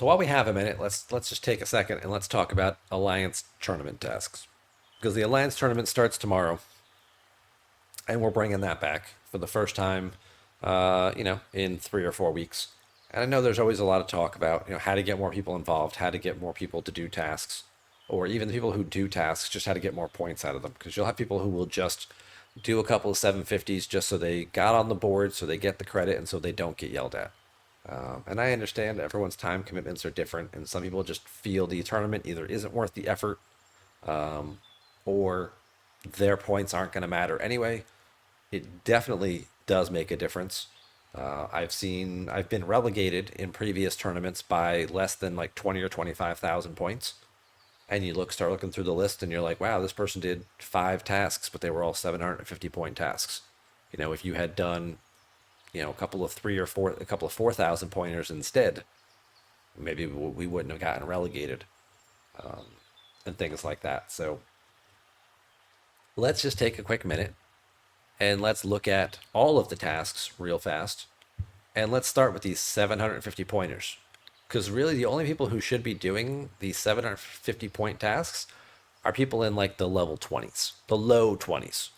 So while we have a minute, let's just take a second and let's talk about Alliance tournament tasks. Because the Alliance tournament starts tomorrow, and we're bringing that back for the first time, in 3 or 4 weeks. And I know there's always a lot of talk about, how to get more people involved, how to get more people to do tasks, or even the people who do tasks, just how to get more points out of them. Because you'll have people who will just do a couple of 750s just so they got on the board, so they get the credit, and so they don't get yelled at. And I understand everyone's time commitments are different, and some people just feel the tournament either isn't worth the effort, or their points aren't going to matter anyway. It definitely does make a difference. I've been relegated in previous tournaments by less than like 20 or 25,000 points. And you start looking through the list and you're like, wow, this person did 5 tasks, but they were all 750 point tasks. If you had done, a couple of 4,000 pointers instead, maybe we wouldn't have gotten relegated, and things like that. So let's just take a quick minute and let's look at all of the tasks real fast. And let's start with these 750 pointers. Because really, the only people who should be doing these 750 point tasks are people in like the level 20s, the low 20s.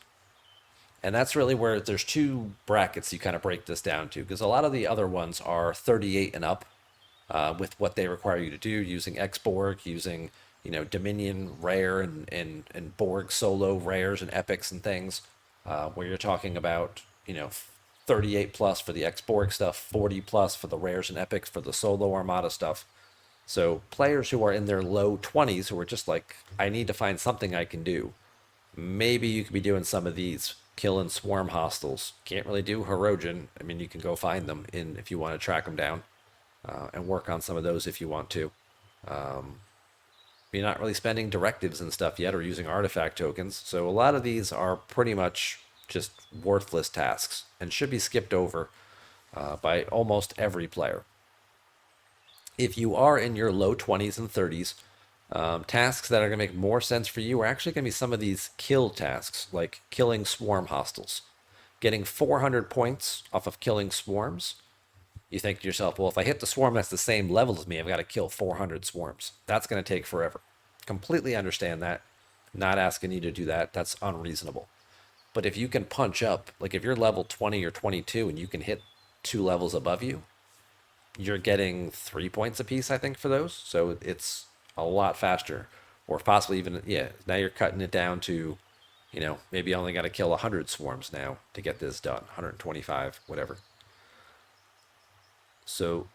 And that's really where there's two brackets you kind of break this down to. Because a lot of the other ones are 38 and up, with what they require you to do using X-Borg, using, Dominion rare and Borg solo rares and epics and things, where you're talking about, 38 plus for the X-Borg stuff, 40 plus for the rares and epics for the solo Armada stuff. So players who are in their low 20s who are just like, I need to find something I can do. Maybe you could be doing some of these, killing swarm hostiles. Can't really do Hirogen. I mean, you can go find them if you want to track them down, and work on some of those if you want to. You're not really spending directives and stuff yet or using artifact tokens. So a lot of these are pretty much just worthless tasks and should be skipped over, by almost every player. If you are in your low 20s and 30s, tasks that are going to make more sense for you are actually going to be some of these kill tasks, like killing swarm hostiles. Getting 400 points off of killing swarms. You think to yourself, well, if I hit the swarm that's the same level as me, I've got to kill 400 swarms. That's going to take forever. Completely understand that. Not asking you to do that. That's unreasonable. But if you can punch up, like if you're level 20 or 22 and you can hit 2 levels above you, you're getting 3 points apiece, I think, for those. So it's a lot faster. Or possibly even, yeah, now you're cutting it down to, maybe you only got to kill 100 swarms now to get this done, 125, whatever. So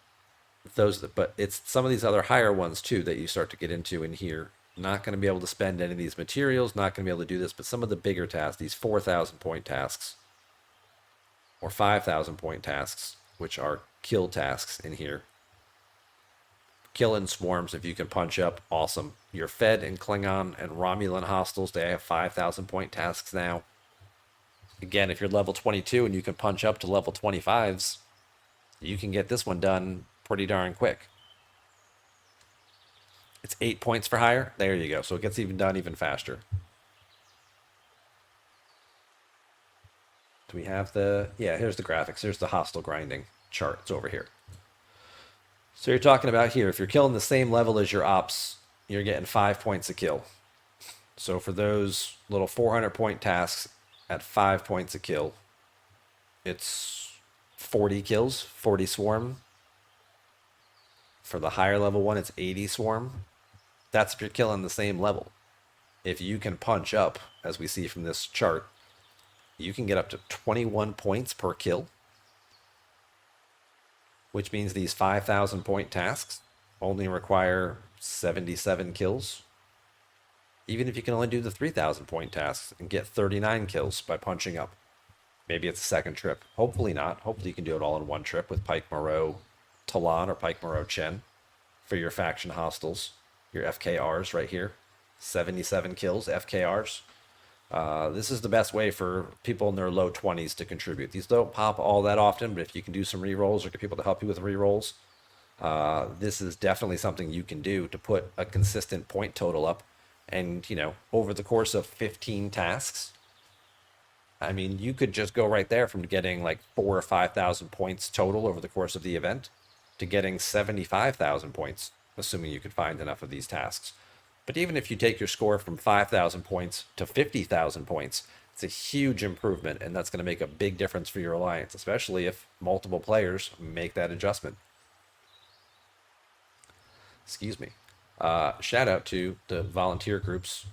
but it's some of these other higher ones too that you start to get into in here. Not going to be able to spend any of these materials, not going to be able to do this, but some of the bigger tasks, these 4,000 point tasks or 5,000 point tasks, which are kill tasks in here. Killing swarms, if you can punch up, awesome. Your Fed and Klingon and Romulan hostiles, they have 5,000 point tasks now. Again, if you're level 22 and you can punch up to level 25s, you can get this one done pretty darn quick. It's 8 points for higher. There you go. So it gets even done even faster. Do we have here's the graphics. Here's the hostile grinding chart. It's over here. So you're talking about here, if you're killing the same level as your ops, you're getting 5 points a kill. So for those little 400 point tasks at 5 points a kill, it's 40 kills, 40 swarm. For the higher level one, it's 80 swarm. That's if you're killing the same level. If you can punch up, as we see from this chart, you can get up to 21 points per kill, which means these 5,000 point tasks only require 77 kills. Even if you can only do the 3,000 point tasks and get 39 kills by punching up. Maybe it's a second trip. Hopefully not. Hopefully you can do it all in one trip with Pike Moreau Talon or Pike Moreau Chen for your faction hostiles, your FKRs right here. 77 kills, FKRs. This is the best way for people in their low 20s to contribute. These don't pop all that often, but if you can do some rerolls or get people to help you with rerolls, this is definitely something you can do to put a consistent point total up. And, over the course of 15 tasks, I mean, you could just go right there from getting like 4,000 or 5,000 points total over the course of the event to getting 75,000 points, assuming you can find enough of these tasks. But even if you take your score from 5,000 points to 50,000 points, it's a huge improvement, and that's going to make a big difference for your alliance, especially if multiple players make that adjustment. Excuse me. Shout out to the volunteer groups.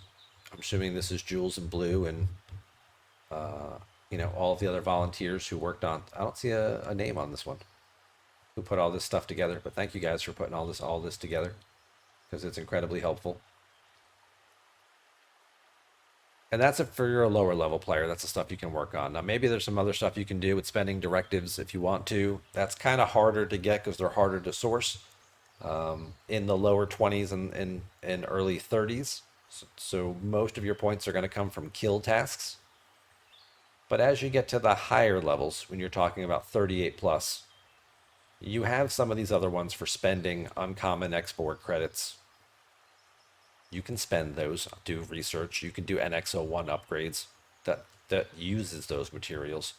I'm assuming this is Jules and Blue and all of the other volunteers who worked on. I don't see a name on this one who put all this stuff together, but thank you guys for putting all this together because it's incredibly helpful. And that's it for your lower level player. That's the stuff you can work on. Now, maybe there's some other stuff you can do with spending directives if you want to. That's kind of harder to get because they're harder to source in the lower 20s and early 30s. So most of your points are going to come from kill tasks. But as you get to the higher levels, when you're talking about 38 plus, you have some of these other ones for spending uncommon export credits. You can spend those, do research. You can do NX01 upgrades that uses those materials.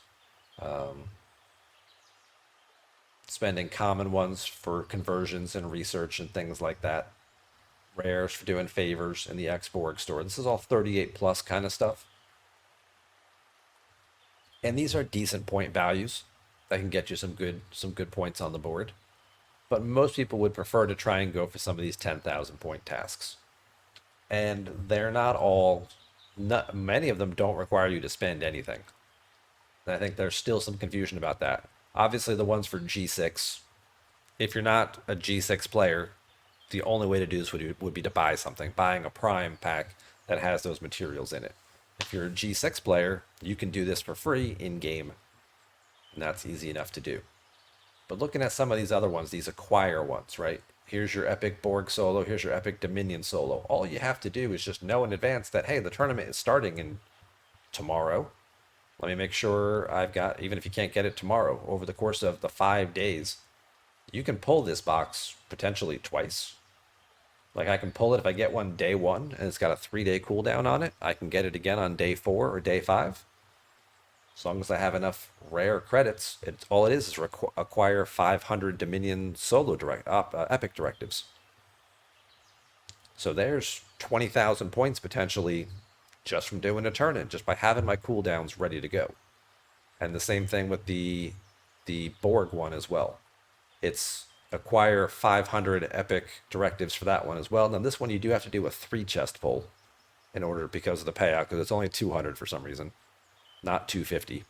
Spending common ones for conversions and research and things like that. Rares for doing favors in the Xborg store. This is all 38 plus kind of stuff. And these are decent point values that can get you some good points on the board. But most people would prefer to try and go for some of these 10,000 point tasks. And they're many of them don't require you to spend anything. And I think there's still some confusion about that. Obviously, the ones for G6, if you're not a G6 player, the only way to do this would be to buy something, buying a Prime pack that has those materials in it. If you're a G6 player, you can do this for free in-game, and that's easy enough to do. But looking at some of these other ones, these acquire ones, right? Here's your Epic Borg solo, here's your Epic Dominion solo. All you have to do is just know in advance that, hey, the tournament is starting in tomorrow. Let me make sure I've got, even if you can't get it tomorrow, over the course of the 5 days, you can pull this box potentially twice. Like I can pull it if I get one day 1 and it's got a 3-day cooldown on it. I can get it again on day 4 or day 5. As long as I have enough rare credits, all it is acquire 500 Dominion solo epic directives. So there's 20,000 points potentially just from doing a turn-in, just by having my cooldowns ready to go. And the same thing with the Borg one as well. It's acquire 500 epic directives for that one as well. Now this one you do have to do a 3 chest pull in order because of the payout, because it's only 200 for some reason, not 250.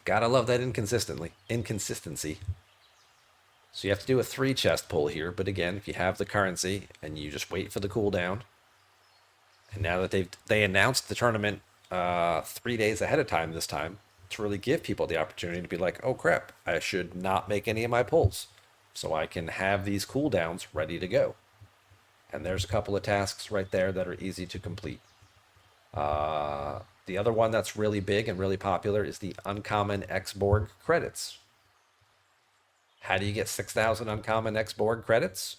Gotta love that inconsistency. So you have to do a 3 chest pull here, but again, if you have the currency and you just wait for the cooldown, and now that they announced the tournament 3 days ahead of time this time, to really give people the opportunity to be like, oh crap, I should not make any of my pulls, so I can have these cooldowns ready to go. And there's a couple of tasks right there that are easy to complete. The other one that's really big and really popular is the uncommon Xborg credits. How do you get 6,000 uncommon Xborg credits?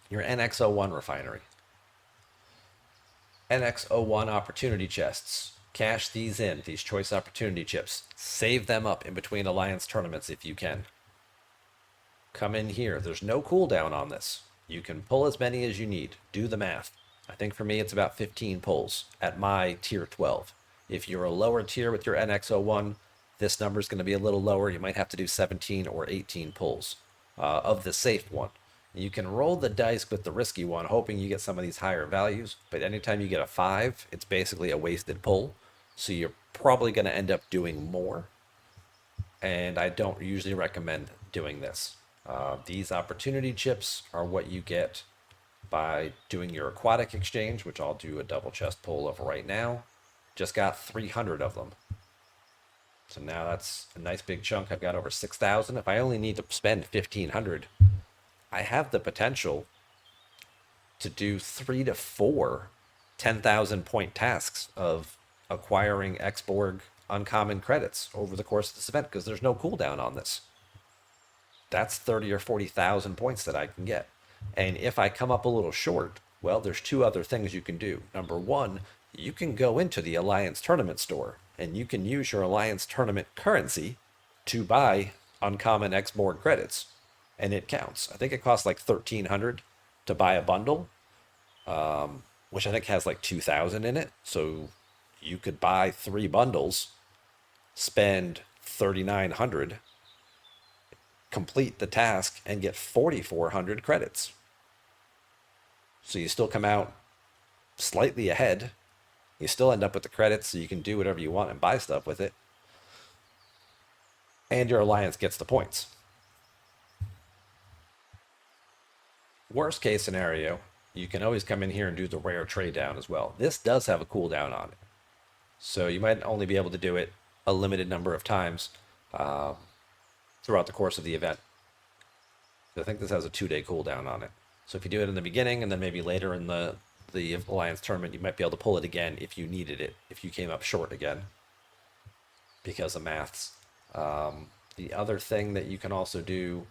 Your NX01 refinery. NX01 opportunity chests. Cash these in, these choice opportunity chips. Save them up in between alliance tournaments if you can. Come in here. There's no cooldown on this. You can pull as many as you need. Do the math. I think for me it's about 15 pulls at my tier 12. If you're a lower tier with your NX01, this number is going to be a little lower. You might have to do 17 or 18 pulls of the safe one. You can roll the dice with the risky one, hoping you get some of these higher values, but anytime you get a 5, it's basically a wasted pull. So you're probably going to end up doing more. And I don't usually recommend doing this. These opportunity chips are what you get by doing your aquatic exchange, which I'll do a double chest pull of right now. Just got 300 of them. So now that's a nice big chunk. I've got over 6,000. If I only need to spend 1,500, I have the potential to do 3 to 4 10,000 point tasks of acquiring Xborg uncommon credits over the course of this event because there's no cooldown on this. That's 30 or 40,000 points that I can get. And if I come up a little short, well, there's 2 other things you can do. Number 1, you can go into the Alliance Tournament store and you can use your Alliance tournament currency to buy uncommon X board credits, and it counts. I think it costs like 1,300 to buy a bundle, which I think has like 2,000 in it. So you could buy 3 bundles, spend 3,900, complete the task, and get 4,400 credits. So you still come out slightly ahead. You still end up with the credits, so you can do whatever you want and buy stuff with it. And your alliance gets the points. Worst case scenario, you can always come in here and do the rare trade down as well. This does have a cooldown on it. So you might only be able to do it a limited number of times throughout the course of the event. I think this has a 2-day cooldown on it. So if you do it in the beginning and then maybe later in the Alliance tournament, you might be able to pull it again if you needed it, if you came up short again because of maths. The other thing that you can also do,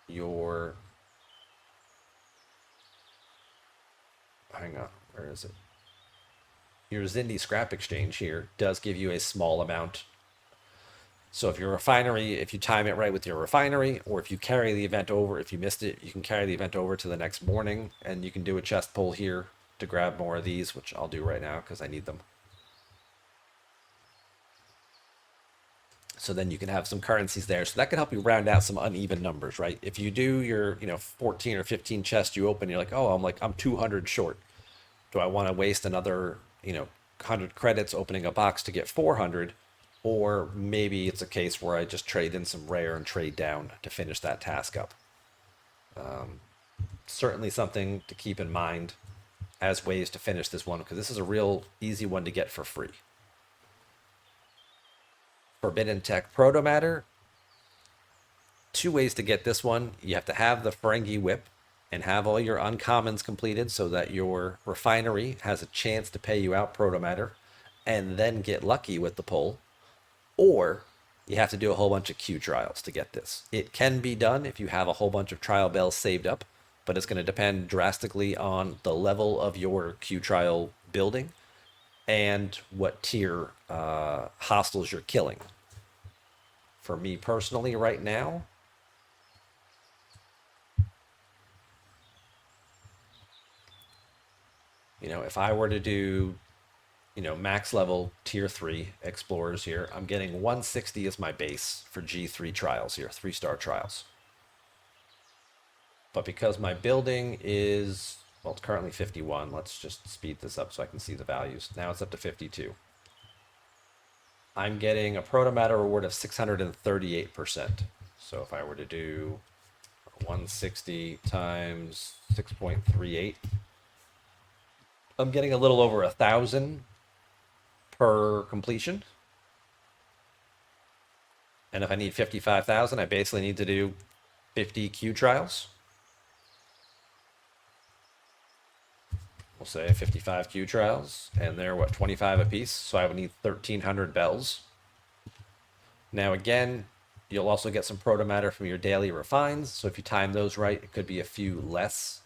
hang on, where is it? Your Zindi scrap exchange here does give you a small amount. So if your refinery, if you time it right with your refinery, or if you carry the event over, if you missed it, you can carry the event over to the next morning, and you can do a chest pull here to grab more of these, which I'll do right now because I need them. So then you can have some currencies there. So that can help you round out some uneven numbers, right? If you do your, 14 or 15 chests you open, you're like, oh, I'm 200 short. Do I want to waste another, 100 credits opening a box to get 400? Or maybe it's a case where I just trade in some rare and trade down to finish that task up. Certainly something to keep in mind as ways to finish this one, because this is a real easy one to get for free. Forbidden Tech Protomatter. 2 ways to get this one. You have to have the Ferengi Whip and have all your uncommons completed so that your refinery has a chance to pay you out Protomatter, and then get lucky with the pull. Or you have to do a whole bunch of QTrials to get this. It can be done if you have a whole bunch of trial bells saved up, but it's going to depend drastically on the level of your QTrial building and what tier hostiles you're killing. For me personally right now, if I were to do max level tier 3 explorers here, I'm getting 160 as my base for G3 trials here, 3-star trials. But because my building is, well, it's currently 51, let's just speed this up so I can see the values. Now it's up to 52. I'm getting a Protomatter reward of 638%. So if I were to do 160 times 6.38, I'm getting a little over 1,000 per completion. And if I need 55,000, I basically need to do 50 QTrials. We'll say 55 QTrials, and they're 25 a piece, so I would need 1,300 bells. Now again, you'll also get some Protomatter from your daily refines, so if you time those right, it could be a few less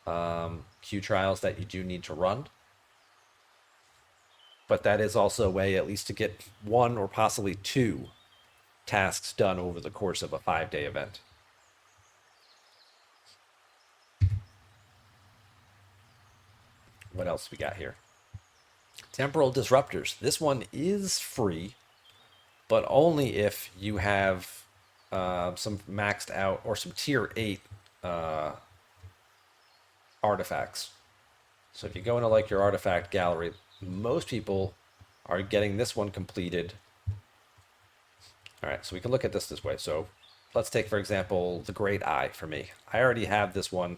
QTrials that you do need to run. But that is also a way at least to get 1 or possibly 2 tasks done over the course of a 5-day event. What else we got here? Temporal Disruptors. This one is free, but only if you have some maxed out or some tier 8 artifacts. So if you go into like your artifact gallery, most people are getting this one completed. All right, so we can look at this way. So let's take, for example, the Great Eye for me. I already have this one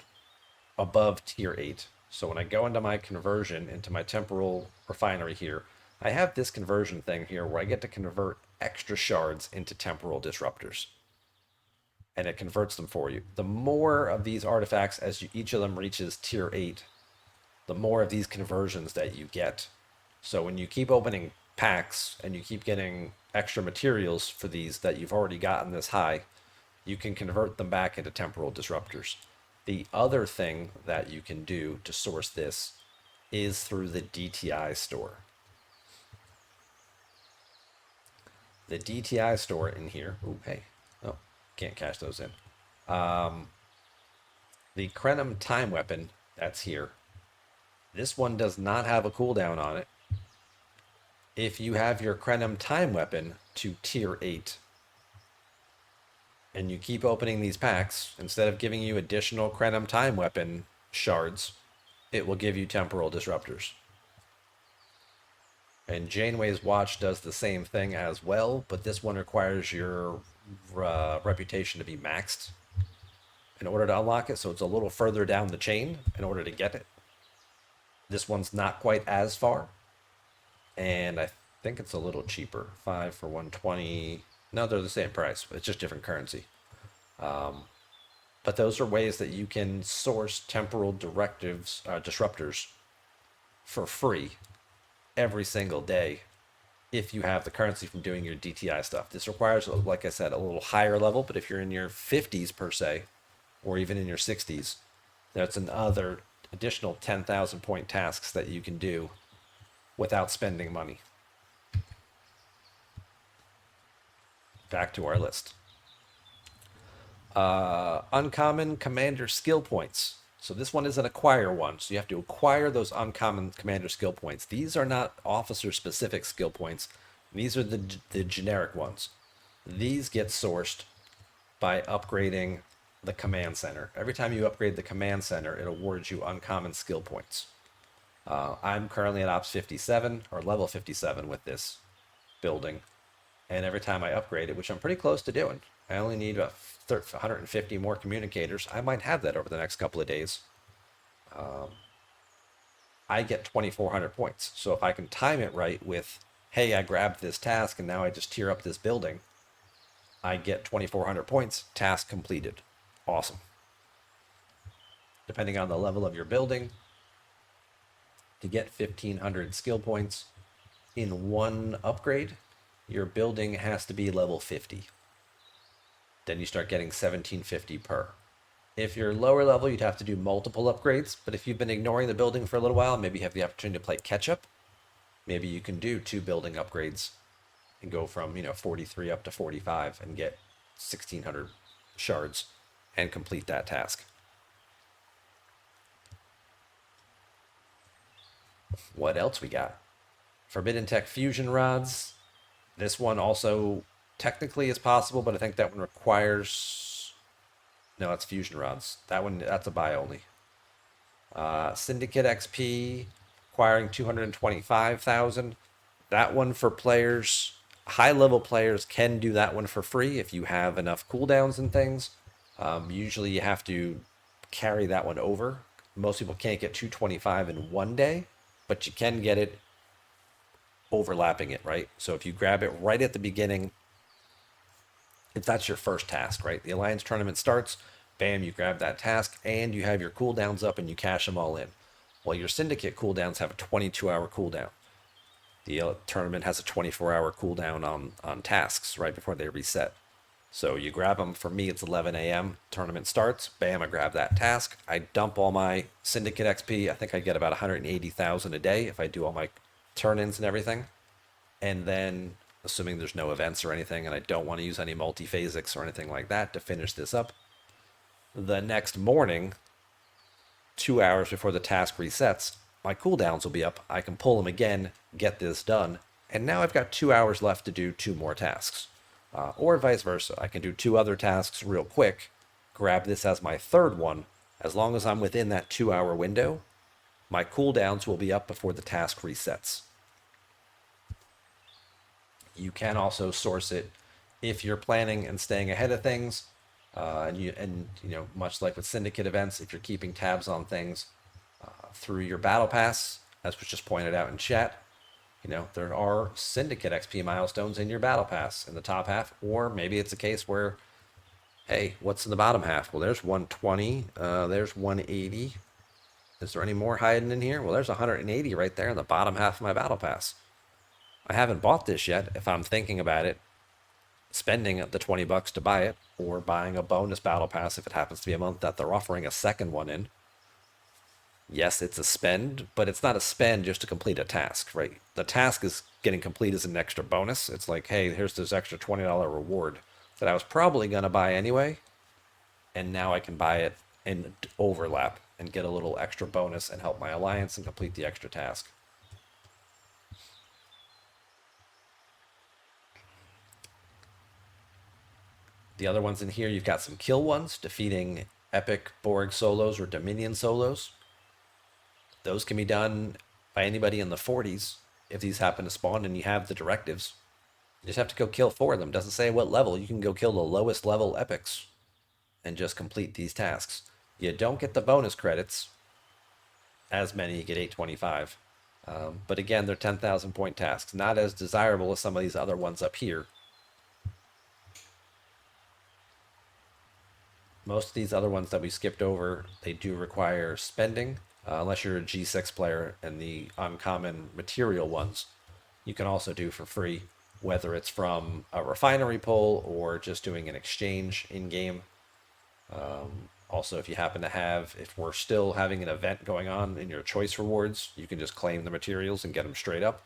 above tier 8. So when I go into my conversion, into my temporal refinery here, I have this conversion thing here where I get to convert extra shards into temporal disruptors. And it converts them for you. The more of these artifacts as each of them reaches tier 8, the more of these conversions that you get. So when you keep opening packs and you keep getting extra materials for these that you've already gotten this high, you can convert them back into temporal disruptors. The other thing that you can do to source this is through the DTI store. the DTI store in here. Oh, hey. Oh, can't cash those in. The Krenum time weapon that's here. This one does not have a cooldown on it. If you have your Krenum time weapon to tier 8 and you keep opening these packs, instead of giving you additional Krenum time weapon shards, it will give you temporal disruptors. And Janeway's watch does the same thing as well, but this one requires your reputation to be maxed in order to unlock it. So it's a little further down the chain in order to get it. This one's not quite as far. And I think it's a little cheaper. 5 for 120. No, they're the same price. It's just different currency. But those are ways that you can source temporal disruptors for free every single day if you have the currency from doing your DTI stuff. This requires, like I said, a little higher level, but if you're in your 50s per se, or even in your 60s, that's another additional 10,000 point tasks that you can do without spending money. Back to our list. Uncommon commander skill points. So this one is an acquire one. So you have to acquire those uncommon commander skill points. These are not officer specific skill points. These are the generic ones. These get sourced by upgrading the command center. Every time you upgrade the command center, it awards you uncommon skill points. I'm currently at Ops 57 or level 57 with this building. And every time I upgrade it, which I'm pretty close to doing, I only need about 150 more communicators. I might have that over the next couple of days. I get 2,400 points. So if I can time it right with, hey, I grabbed this task and now I just tier up this building, I get 2,400 points, task completed. Awesome. Depending on the level of your building, to get 1,500 skill points in one upgrade, your building has to be level 50. Then you start getting 1,750 per. If you're lower level, you'd have to do multiple upgrades. But if you've been ignoring the building for a little while, maybe you have the opportunity to play catch up. Maybe you can do 2 building upgrades and go from 43 up to 45 and get 1,600 shards and complete that task. What else we got? Forbidden Tech fusion rods. This one also technically is possible, but I think that one requires, no, it's fusion rods. That one, that's a buy only. Syndicate XP acquiring 225,000. That one for players, high level players can do that one for free if you have enough cooldowns and things. Usually you have to carry that one over. Most people can't get 225 in one day, but you can get it overlapping it, right? So if you grab it right at the beginning, if that's your first task, right? The Alliance tournament starts, bam, you grab that task and you have your cooldowns up and you cash them all in. Well, your Syndicate cooldowns have a 22-hour cooldown. The tournament has a 24-hour cooldown on tasks right before they reset. So you grab them. For me, it's 11 a.m. Tournament starts. Bam, I grab that task. I dump all my Syndicate XP. I think I get about 180,000 a day if I do all my turn-ins and everything. And then, assuming there's no events or anything, and I don't want to use any multi-phasics or anything like that to finish this up, the next morning, 2 hours before the task resets, my cooldowns will be up. I can pull them again, get this done, and now I've got 2 hours left to do 2 more tasks. Or vice versa. I can do 2 other tasks real quick, grab this as my third one. As long as I'm within that 2-hour window, my cooldowns will be up before the task resets. You can also source it if you're planning and staying ahead of things, and much like with Syndicate events, if you're keeping tabs on things through your battle pass, as was just pointed out in chat. There are Syndicate XP milestones in your battle pass in the top half, or maybe it's a case where, hey, what's in the bottom half? Well, there's 120, there's 180. Is there any more hiding in here? Well, there's 180 right there in the bottom half of my battle pass. I haven't bought this yet. If I'm thinking about it, spending the $20 to buy it, or buying a bonus battle pass if it happens to be a month that they're offering a second one in. Yes, it's a spend, but it's not a spend just to complete a task, right? The task is getting complete as an extra bonus. It's like, hey, here's this extra $20 reward that I was probably going to buy anyway, and now I can buy it and overlap and get a little extra bonus and help my alliance and complete the extra task. The other ones in here, you've got some kill ones, defeating epic Borg solos or Dominion solos. Those can be done by anybody in the 40s if these happen to spawn and you have the directives. You just have to go kill 4 of them. Doesn't say what level. You can go kill the lowest level epics and just complete these tasks. You don't get the bonus credits as many. You get 825. But again, they're 10,000 point tasks. Not as desirable as some of these other ones up here. Most of these other ones that we skipped over, they do require spending, unless you're a G6 player, and the uncommon material ones you can also do for free, whether it's from a refinery pull or just doing an exchange in game. Also, if you happen to have, if we're still having an event going on in your choice rewards, you can just claim the materials and get them straight up.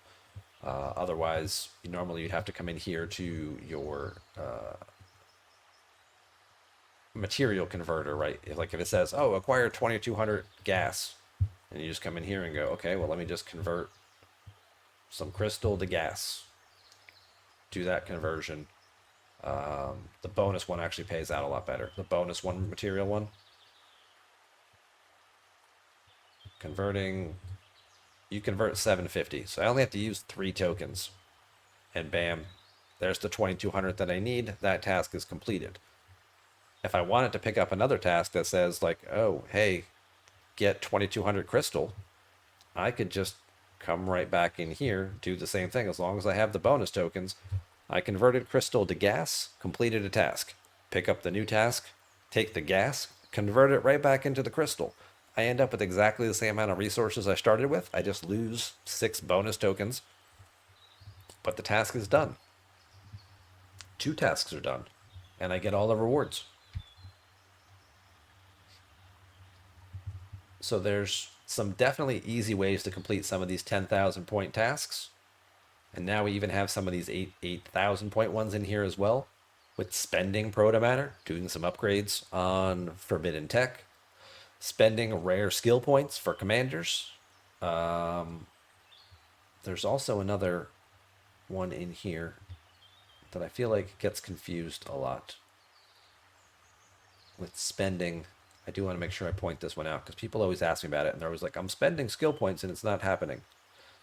Otherwise, normally you'd have to come in here to your material converter, right? Like if it says, oh, acquire 2200 gas, and you just come in here and go, okay, well, let me just convert some crystal to gas. Do that conversion. The bonus one actually pays out a lot better. The bonus one, material one, converting, you convert 750. So I only have to use 3 tokens, and bam, there's the 2200 that I need. That task is completed. If I wanted to pick up another task that says like, oh, hey, get 2200 crystal, I could just come right back in here, do the same thing. As long as I have the bonus tokens, I converted crystal to gas, completed a task. Pick up the new task, take the gas, convert it right back into the crystal. I end up with exactly the same amount of resources I started with. I just lose 6 bonus tokens, but the task is done. 2 tasks are done, and I get all the rewards. So there's some definitely easy ways to complete some of these 10,000 point tasks. And now we even have some of these 8,000 point ones in here as well, with spending proto matter, doing some upgrades on forbidden tech, spending rare skill points for commanders. There's also another one in here that I feel like gets confused a lot with spending. I do want to make sure I point this one out because people always ask me about it and they're always like, I'm spending skill points and it's not happening.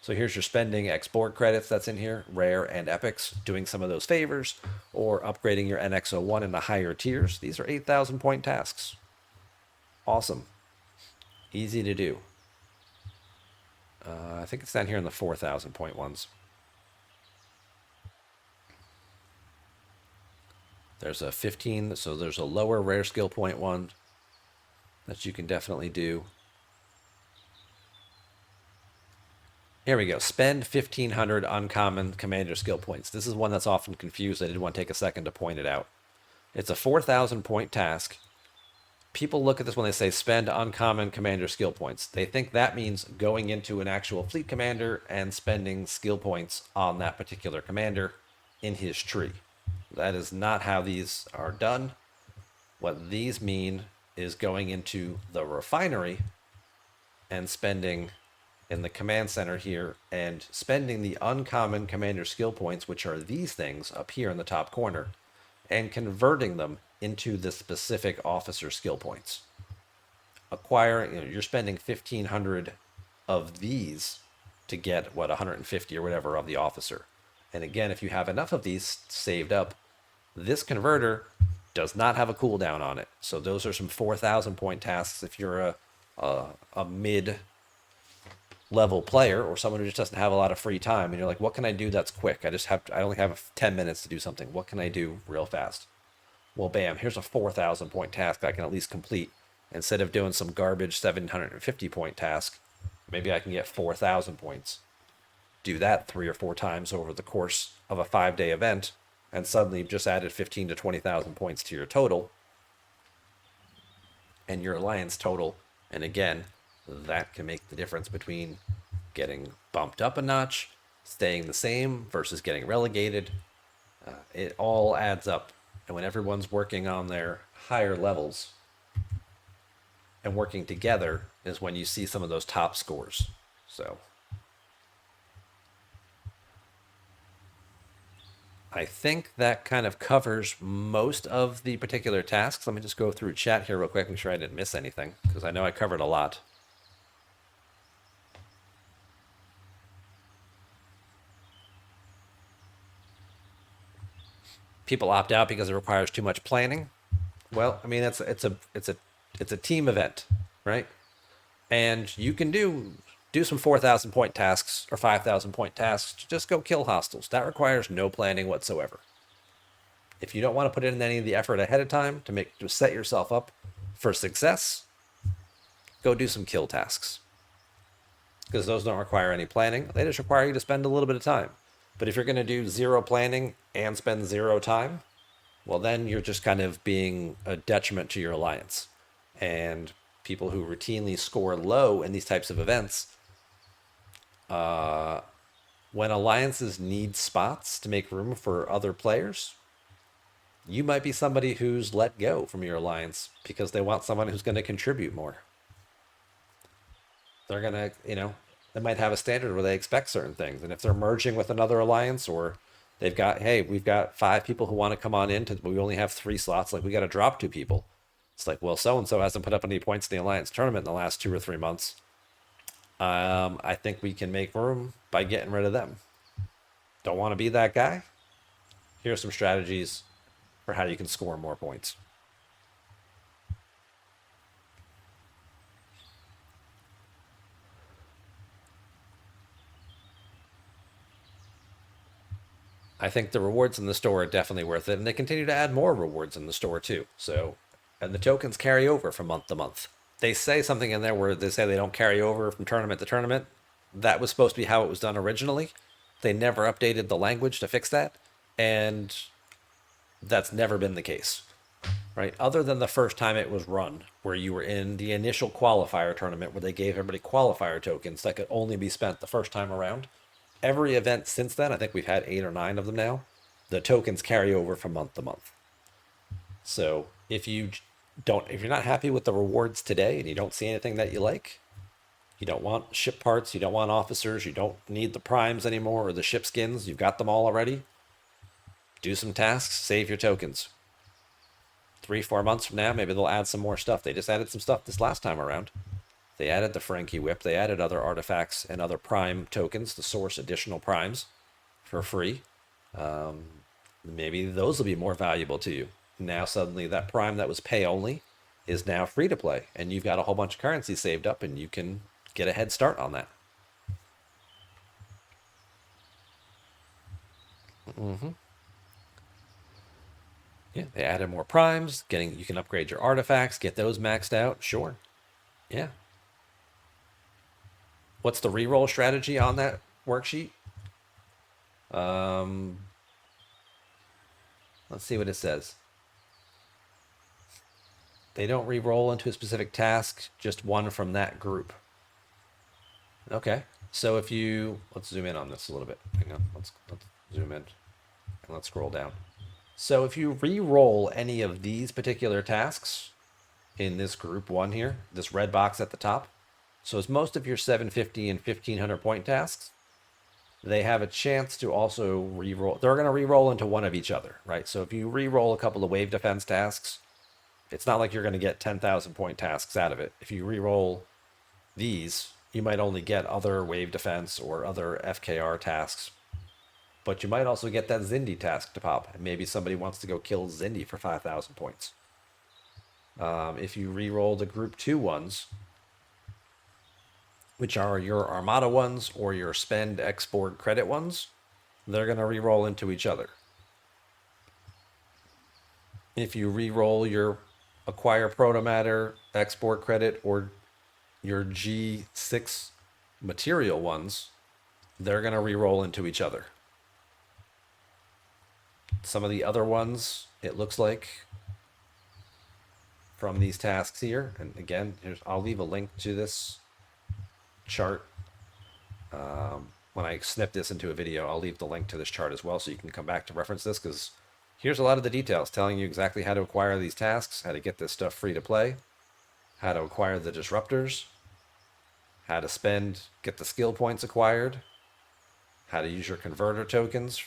So here's your spending export credits that's in here, rare and epics, doing some of those favors or upgrading your NX01 in the higher tiers. These are 8,000 point tasks. Awesome. Easy to do. I think it's down here in the 4,000 point ones. There's a 15, so there's a lower rare skill point one that you can definitely do. Here we go. Spend 1,500 uncommon commander skill points. This is one that's often confused. I did want to take a second to point it out. It's a 4,000 point task. People look at this when they say spend uncommon commander skill points. They think that means going into an actual fleet commander and spending skill points on that particular commander in his tree. That is not how these are done. What these mean is going into the refinery and spending in the command center here and spending the uncommon commander skill points, which are these things up here in the top corner, and converting them into the specific officer skill points. Acquiring, you're spending 1,500 of these to get 150 or whatever of the officer. And again, if you have enough of these saved up, this converter does not have a cooldown on it. So those are some 4,000 point tasks if you're a mid level player or someone who just doesn't have a lot of free time and you're like, what can I do that's quick? I only have 10 minutes to do something. What can I do real fast? Well, bam, here's a 4,000 point task I can at least complete. Instead of doing some garbage 750 point task, maybe I can get 4,000 points. Do that 3 or 4 times over the course of a 5-day event, and suddenly you've just added 15 to 20,000 points to your total and your alliance total. And again, that can make the difference between getting bumped up a notch, staying the same versus getting relegated. It all adds up. And when everyone's working on their higher levels and working together is when you see some of those top scores. So I think that kind of covers most of the particular tasks. Let me just go through chat here real quick, make sure I didn't miss anything, because I know I covered a lot. People opt out because it requires too much planning. Well, I mean, it's a team event, right? And you can do some 4,000 point tasks or 5,000 point tasks. Just go kill hostiles. That requires no planning whatsoever. If you don't want to put in any of the effort ahead of time to set yourself up for success, go do some kill tasks, because those don't require any planning. They just require you to spend a little bit of time. But if you're going to do zero planning and spend zero time, well, then you're just kind of being a detriment to your alliance. And people who routinely score low in these types of events, when alliances need spots to make room for other players, you might be somebody who's let go from your alliance because they want someone who's going to contribute more. They're going to, they might have a standard where they expect certain things. And if they're merging with another alliance, or they've got, hey, we've got 5 people who want to come on in, but we only have 3 slots, like we got to drop 2 people. It's like, well, so and so hasn't put up any points in the alliance tournament in the last 2 or 3 months. I think we can make room by getting rid of them. Don't want to be that guy? Here's some strategies for how you can score more points. I think the rewards in the store are definitely worth it, and they continue to add more rewards in the store too. So, and the tokens carry over from month to month. They say something in there where they say they don't carry over from tournament to tournament. That was supposed to be how it was done originally. They never updated the language to fix that, and that's never been the case, right? Other than the first time it was run, where you were in the initial qualifier tournament where they gave everybody qualifier tokens that could only be spent the first time around. Every event since then, I think we've had 8 or 9 of them now, the tokens carry over from month to month. So if you're not happy with the rewards today and you don't see anything that you like, you don't want ship parts, you don't want officers, you don't need the primes anymore or the ship skins, you've got them all already, do some tasks, save your tokens. 3, 4 months from now, maybe they'll add some more stuff. They just added some stuff this last time around. They added the Frankie Whip. They added other artifacts and other prime tokens to source additional primes for free. Maybe those will be more valuable to you. Now suddenly that prime that was pay only is now free to play, and you've got a whole bunch of currency saved up, and you can get a head start on that. Yeah, they added more primes. You can upgrade your artifacts, get those maxed out. Sure. Yeah. What's the reroll strategy on that worksheet? Um, let's see what it says. They don't re-roll into a specific task, just one from that group. Okay. So if you, let's zoom in on this a little bit. Hang on, let's zoom in and let's scroll down. So if you re-roll any of these particular tasks in this group 1 here, this red box at the top, so as most of your 750 and 1500 point tasks, they have a chance to also re-roll. They're going to re-roll into one of each other, right? So if you re-roll a couple of wave defense tasks, it's not like you're going to get 10,000 point tasks out of it. If you re-roll these, you might only get other wave defense or other FKR tasks, but you might also get that Zindi task to pop. And maybe somebody wants to go kill Zindi for 5,000 points. If you re-roll the group 2 ones, which are your Armada ones or your spend export credit ones, they're going to re-roll into each other. If you re-roll your acquire protomatter, export credit, or your G6 material ones, they're going to re-roll into each other. Some of the other ones, it looks like, from these tasks here, and again, I'll leave a link to this chart. When I snip this into a video, I'll leave the link to this chart as well so you can come back to reference this, because here's a lot of the details telling you exactly how to acquire these tasks, how to get this stuff free to play, how to acquire the disruptors, how to get the skill points acquired, how to use your converter tokens.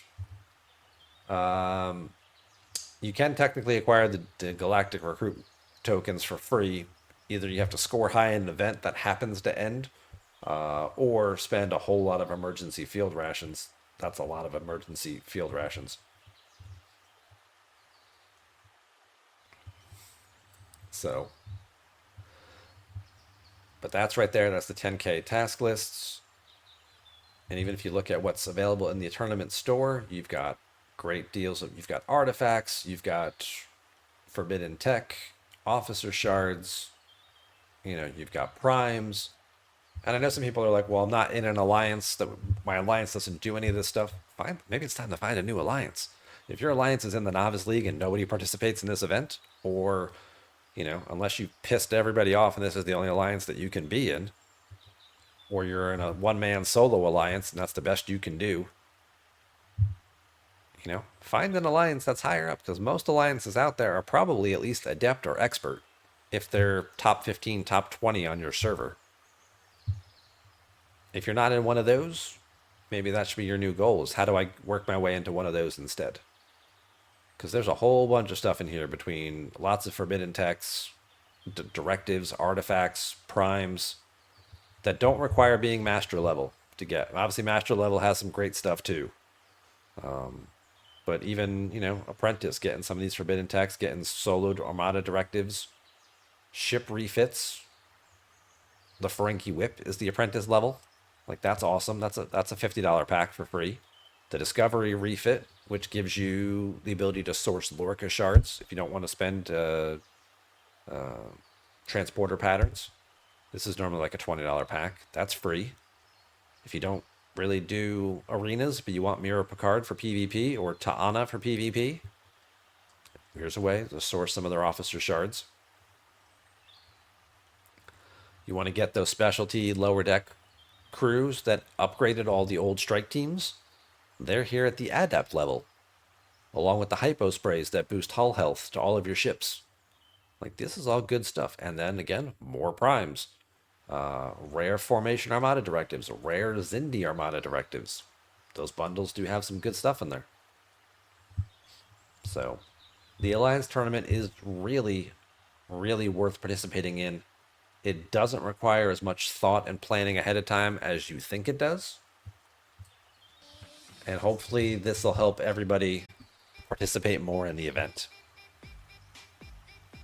You can technically acquire the Galactic Recruit tokens for free. Either you have to score high in an event that happens to end, or spend a whole lot of emergency field rations. That's a lot of emergency field rations. So, but that's right there. That's the 10K task lists. And even if you look at what's available in the tournament store, you've got great deals. You've got artifacts, you've got forbidden tech, officer shards, you've got primes. And I know some people are like, well, I'm not in an alliance, that my alliance doesn't do any of this stuff. Fine, maybe it's time to find a new alliance. If your alliance is in the novice league and nobody participates in this event, or, unless you pissed everybody off and this is the only alliance that you can be in, or you're in a one-man solo alliance and that's the best you can do, find an alliance that's higher up, because most alliances out there are probably at least adept or expert if they're top 15, top 20 on your server. If you're not in one of those, maybe that should be your new goal, is how do I work my way into one of those instead? Because there's a whole bunch of stuff in here between lots of forbidden techs, directives, artifacts, primes, that don't require being master level to get. Obviously, master level has some great stuff too. But even, apprentice, getting some of these forbidden techs, getting soloed armada directives, ship refits. The Ferengi whip is the apprentice level. Like, that's awesome. That's a $50 pack for free. The discovery refit, which gives you the ability to source Lorca shards if you don't want to spend transporter patterns. This is normally like a $20 pack. That's free. If you don't really do arenas, but you want Mira Picard for PvP or Ta'ana for PvP, here's a way to source some of their officer shards. You want to get those specialty lower deck crews that upgraded all the old strike teams? They're here at the adept level, along with the hypo sprays that boost hull health to all of your ships. Like, this is all good stuff. And then again, more primes. Rare formation armada directives, rare Zindi armada directives. Those bundles do have some good stuff in there. So the Alliance tournament is really, really worth participating in. It doesn't require as much thought and planning ahead of time as you think it does. And hopefully this will help everybody participate more in the event.